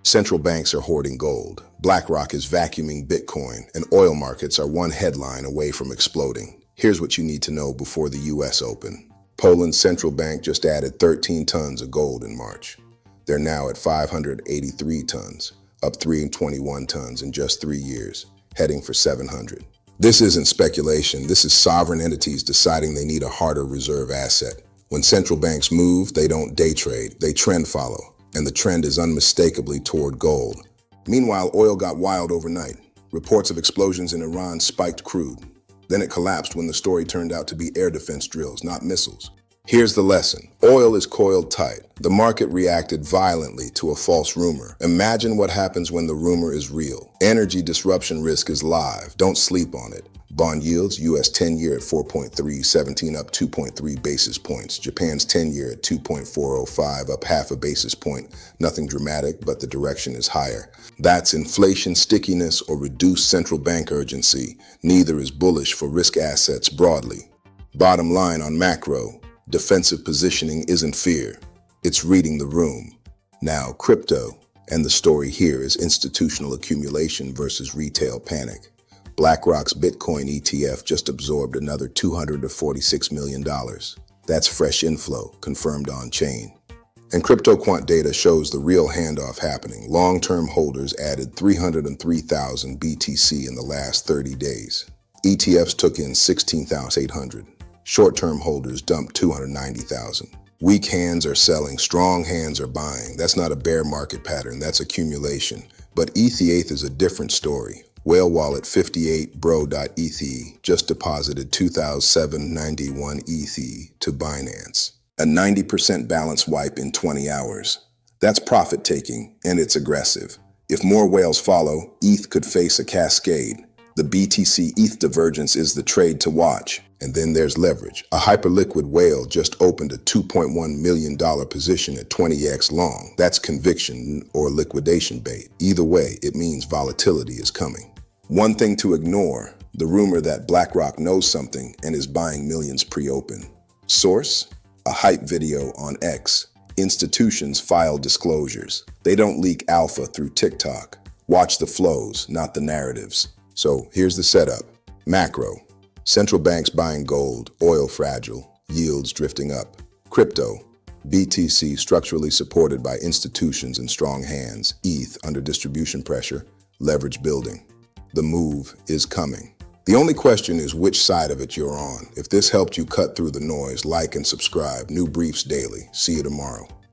Central banks are hoarding gold. BlackRock is vacuuming Bitcoin, and oil markets are one headline away from exploding. Here's what you need to know before the U.S. Open. Poland's central bank just added 13 tons of gold in March. They're now at 583 tons, up 321 tons in just 3 years, heading for 700. This isn't speculation. This is sovereign entities deciding they need a harder reserve asset. When central banks move, they don't day trade, they trend follow. And the trend is unmistakably toward gold. Meanwhile, oil got wild overnight. Reports of explosions in Iran spiked crude. Then it collapsed when the story turned out to be air defense drills, not missiles. Here's the lesson. Oil is coiled tight. The market reacted violently to a false rumor. Imagine what happens when the rumor is real. Energy disruption risk is live. Don't sleep on it. Bond yields, U.S. 10-year at 4.3, 17 up 2.3 basis points. Japan's 10-year at 2.405, up half a basis point. Nothing dramatic, but the direction is higher. That's inflation stickiness or reduced central bank urgency. Neither is bullish for risk assets broadly. Bottom line on macro, defensive positioning isn't fear. It's reading the room. Now, crypto, and the story here is institutional accumulation versus retail panic. BlackRock's Bitcoin ETF just absorbed another $246 million. That's fresh inflow, confirmed on-chain. And crypto quant data shows the real handoff happening. Long-term holders added 303,000 BTC in the last 30 days. ETFs took in 16,800. Short-term holders dumped 290,000. Weak hands are selling, strong hands are buying. That's not a bear market pattern, that's accumulation. But ETH is a different story. Whale Wallet 58 bro.eth just deposited 2,791 ETH to Binance. A 90% balance wipe in 20 hours. That's profit taking, and it's aggressive. If more whales follow, ETH could face a cascade. The BTC ETH divergence is the trade to watch. And then there's leverage. A Hyperliquid whale just opened a $2.1 million position at 20x long. That's conviction or liquidation bait. Either way, it means volatility is coming. One thing to ignore, the rumor that BlackRock knows something and is buying millions pre-open. Source? A hype video on X. Institutions file disclosures. They don't leak alpha through TikTok. Watch the flows, not the narratives. So here's the setup. Macro. Central banks buying gold, oil fragile, yields drifting up. Crypto, BTC structurally supported by institutions and strong hands, ETH under distribution pressure, leverage building. The move is coming. The only question is which side of it you're on. If this helped you cut through the noise, like and subscribe. New briefs daily. See you tomorrow.